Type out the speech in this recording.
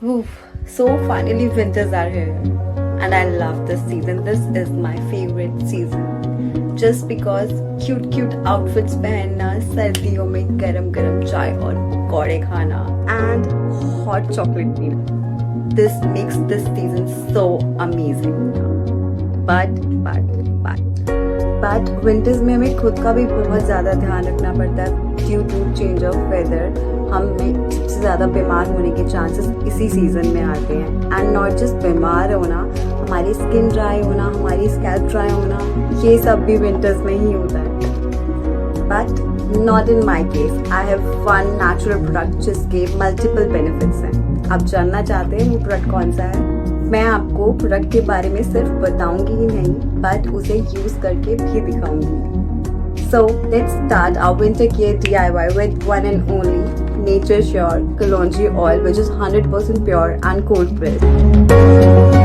Oof. So finally winters are here and I love this season. This is my favorite season. Just because cute outfits पहनना, सर्दियों में गरम गरम चाय और पकौड़े खाना and hot chocolate पीना. This makes this season so amazing. But winters में हमें खुद का भी बहुत ज़्यादा ध्यान रखना पड़ता है due to change of weather. हमें सबसे ज़्यादा बीमार होने के चांसेस इसी सीज़न में आते हैं. एंड नॉट जस्ट बीमार होना, हमारी स्किन ड्राई होना, हमारी स्कैल्प ड्राई होना, ये सब भी विंटर्स में ही होता है. But not in my case. I have one natural product जिसके मल्टीपल बेनिफिट्स हैं. आप जानना चाहते हैं वो प्रोडक्ट कौन सा है? मैं आपको प्रोडक्ट के बारे में सिर्फ बताऊंगी ही नहीं बट उसे यूज़ करके भी दिखाऊंगी. So let's start our winter gear DIY with one and only Nature Sure Kalonji oil, which is 100% pure and cold pressed.